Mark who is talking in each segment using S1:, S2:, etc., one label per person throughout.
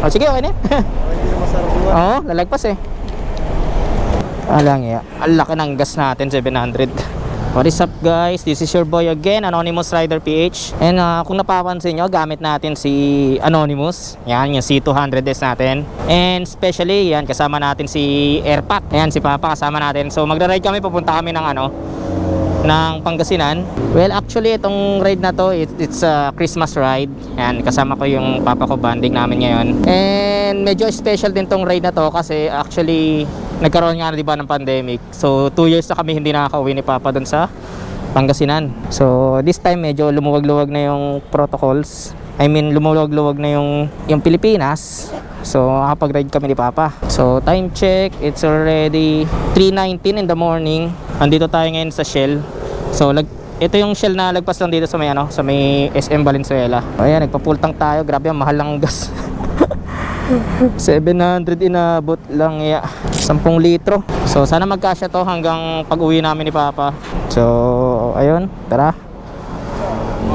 S1: Oh, sige, okay na.
S2: Hindi na masarap buwan.
S1: Oo, lalagpas eh. Alang ya. Ang laki ng gas natin, 700. What is up guys? This is your boy again, Anonymous Rider PH. And kung napapansin nyo, gamit natin si Anonymous. Yan, yung C200S natin. And especially, yan, kasama natin si Airpack. Yan, si Papa kasama natin. So magra-ride kami, papunta kami ng ng Pangasinan. Well, actually itong ride na to, it's a Christmas ride. Yan, kasama ko yung papa ko, banding namin ngayon. And medyo special din tong ride na to kasi actually nagkaroon nga na diba ng pandemic. So 2 years na kami hindi nakaka-uwi ni papa dun sa Pangasinan. So this time medyo lumuwag-luwag na yung protocols. I mean lumuwag-luwag na yung Pilipinas. So nakapag-ride kami ni papa. So time check, it's already 3:19 in the morning. Andito tayo ngayon sa Shell. So ito yung Shell na lagpas lang dito sa may sa may SM Valenzuela. Ayan, nagpa-full tank tayo. Grabe, ang mahal ng gas. 700 inabot lang ya. 10 litro. So sana magkasya to hanggang pag-uwi namin ni papa. So ayun, tara.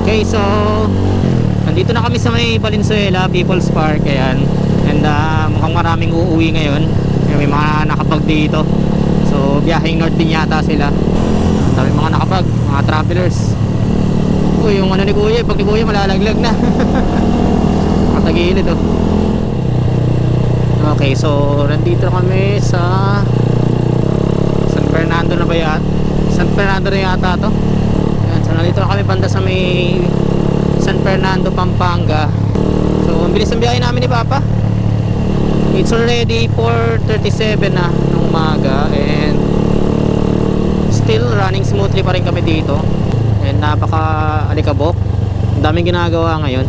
S1: Okay, so nandito na kami sa may Valenzuela People's Park. Ayan. And mukhang maraming uuwi ngayon. May mga nakapag dito. So biyaheng north din yata sila. Dami mga nakapag, mga travelers. Uy, yung ni kuya, pag ni kuya malalaglag na. Matagilid Okay, so nandito kami sa San Fernando na ba yan? San Fernando na yata to. Ayan, so nandito na kami banda sa may San Fernando, Pampanga. So ang bilis ang biyahe namin ni papa. It's already 4:37 na ng umaga and still running smoothly pa rin kami dito. And napaka alikabok. Ang daming ginagawa ngayon.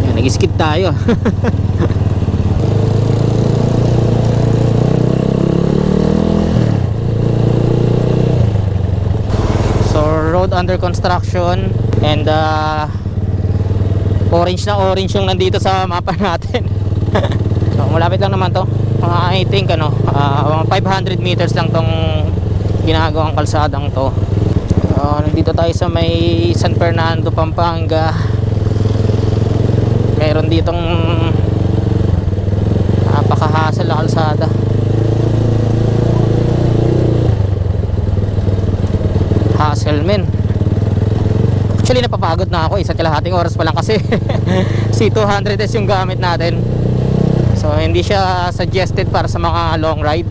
S1: Yan, nag-skid tayo. So road under construction and orange na orange yung nandito sa mapa natin. So malapit lang naman to. I think mga 500 meters lang tong ginagawang kalsadang to. Nandito tayo sa may San Fernando, Pampanga. Meron ditong napakahasal na kalsada. Hassle men. Actually napapagod na ako, 1.5 oras pa lang kasi C200S yung gamit natin. So hindi siya suggested para sa mga long ride.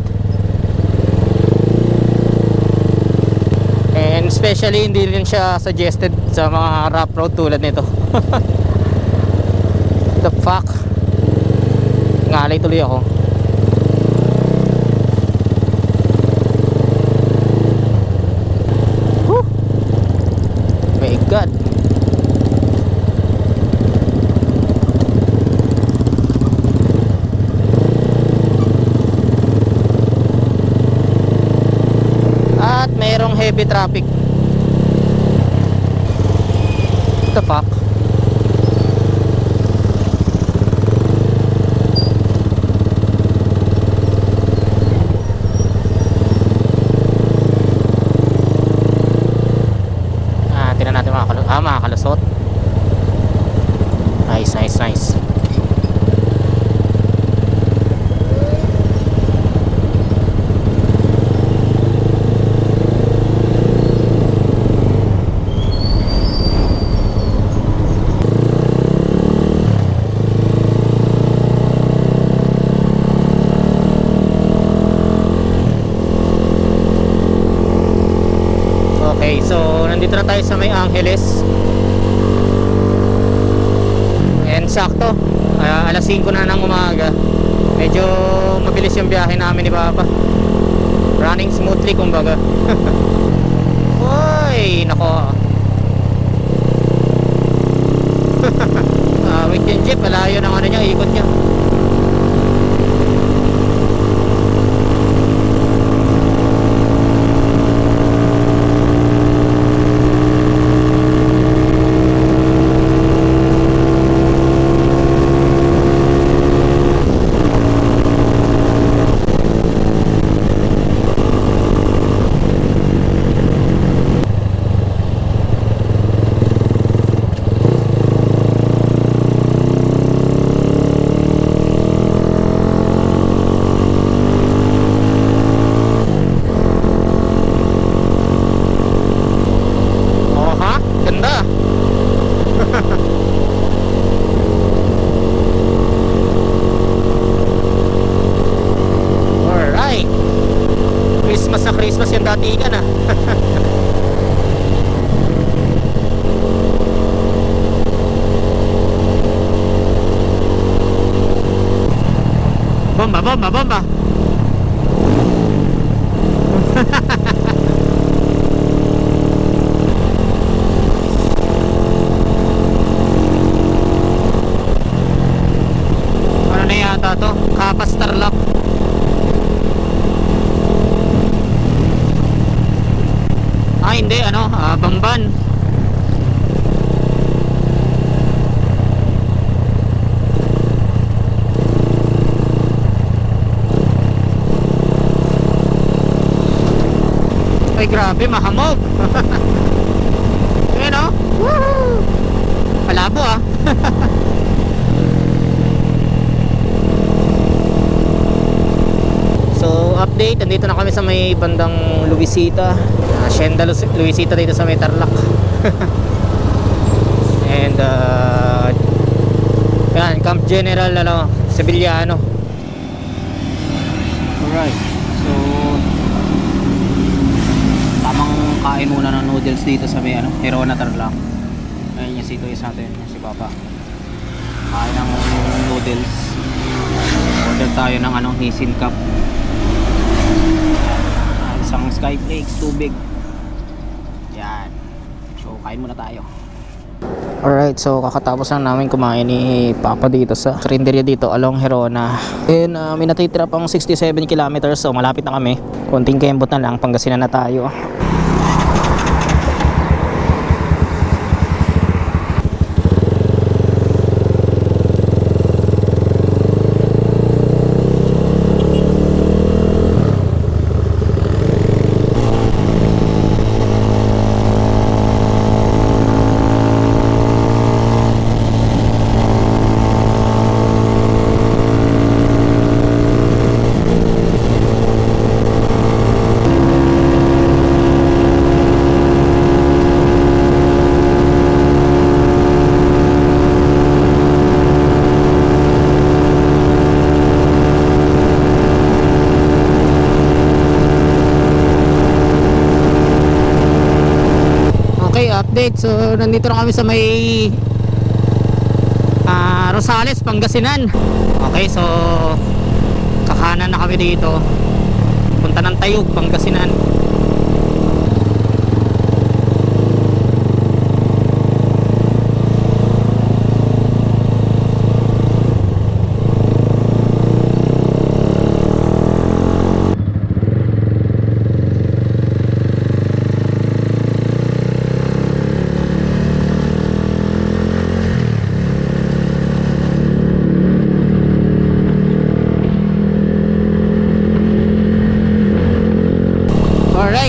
S1: And especially hindi rin siya suggested sa mga rough road tulad nito. The fuck. Ngalay tuloy ako. Whew. My God. At mayroong heavy traffic. What the fuck? Tingnan natin makakalusot. Nice, nice, nice. Okay, so nandito na tayo sa may Angeles. And sakto, alas 5 na ng umaga. Medyo mabilis yung biyahe namin ni papa. Running smoothly kumbaga. Uy, nako. Wait yung jeep, malayo ng niya, ikot niya. Bomba, bomba, bomba. Ano na yata to? Kapas Tarlac. Hindi, ano, Bamban. Ay, grabe, mahamog. Ayan, oh. Woohoo! Palabo, ah. So, update, nandito na kami sa may bandang Luisita. Hacienda Luisita dito sa may Tarlac. And yan, Camp General Sevillano.
S2: Alright, so tamang kain muna ng noodles dito sa may Herona Tarlac. Ayun yung sitoys natin, si Papa. Kain ng noodles. Order tayo ng Hisin Cup. Isang Skyflakes, tubig. Yan. So kain muna tayo.
S1: Alright, so kakatapos lang namin kumain ni Papa dito sa karinderya dito along Herona. And may natitira pang 67 kilometers, so malapit na kami. Konting kembot na lang, Pangasinan na tayo. Update. So nandito na kami sa may Rosales, Pangasinan. Okay, so kakanan na kami dito. Punta ng Tayug, Pangasinan.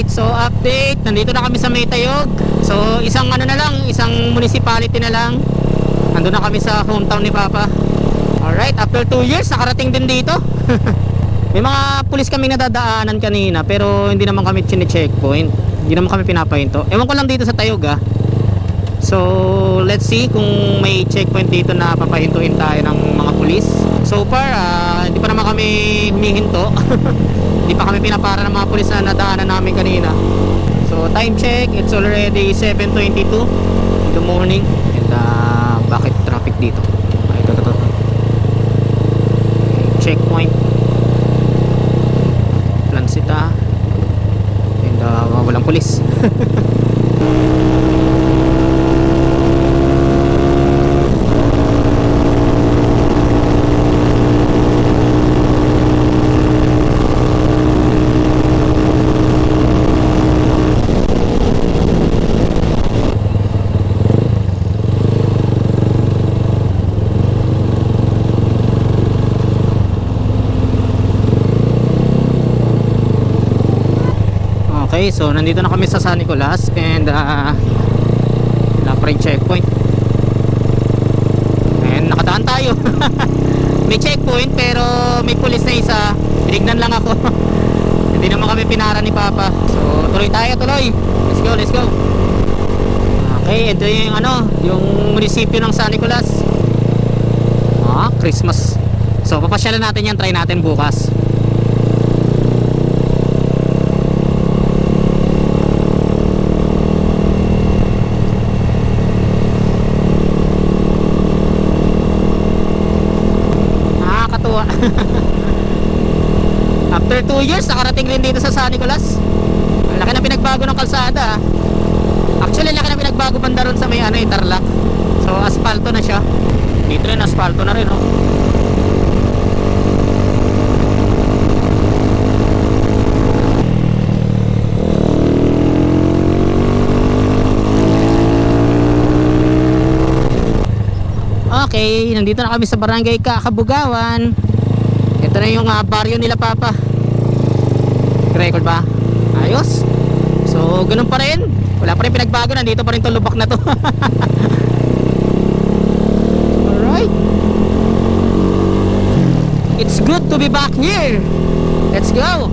S1: So update, nandito na kami sa May Tayog. So isang na lang, isang municipality na lang. Nandun na kami sa hometown ni Papa. Alright, after 2 years nakarating din dito. May mga pulis kaming nadadaanan kanina, pero hindi naman kami chine-checkpoint. Hindi naman kami pinapahinto. Ewan ko lang dito sa Tayog, ah. So let's see kung may checkpoint dito na papahintuin tayo ng mga pulis. So far hindi pa naman kami humihinto. Hindi pa kami pinapara ng mga pulis na nadaanan namin kanina. So time check, it's already 7:22 in the morning. And bakit traffic dito? Ito. Checkpoint Plansita. And walang pulis. Okay, so nandito na kami sa San Nicolas and wala pa rin checkpoint. And nakadaan tayo. May checkpoint pero may pulis na isa. Tinignan lang ako. Hindi naman kami pinara ni Papa. So tuloy tayo, tuloy. Let's go. Okay, ito yung yung munisipyo ng San Nicolas. Christmas. So papasyalan natin yan, try natin bukas. After 2 years, nakarating rin dito sa San Nicolas. Ang laki na pinagbago ng kalsada. Actually, laki na pinagbago banda ron sa may Tarlac. So, asfalto na siya. Dito rin, asfalto na rin, oh. Okay, nandito na kami sa Barangay Kakabugawan. Ito na yung baryo nila Papa. Record ba? Ayos. So, ganun pa rin. Wala pa rin pinagbago. Nandito pa rin itong lubak na to. Alright. It's good to be back here. Let's go.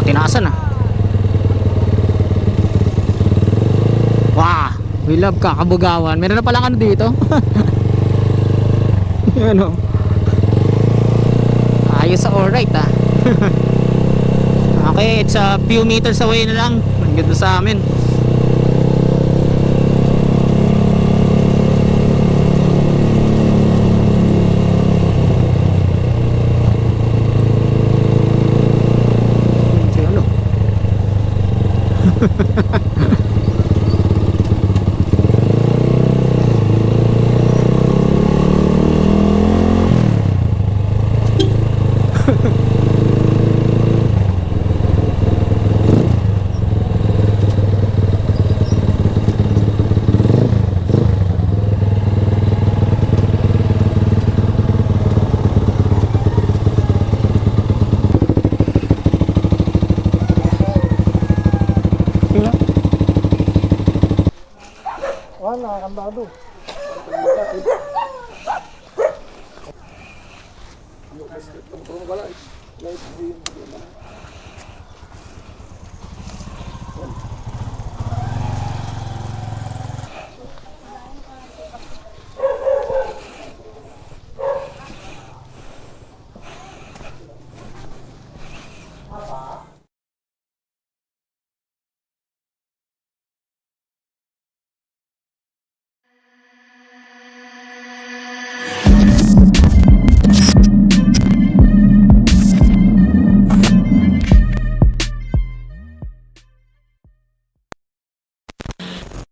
S1: Tinaasan ah. Wow, we love Kakabugawan. Meron na palang ano dito. Ano? Ayos sa alright ah. Okay, it's a few meters away na lang. Ang ganda sa amin.
S3: Nakakandado. Light green.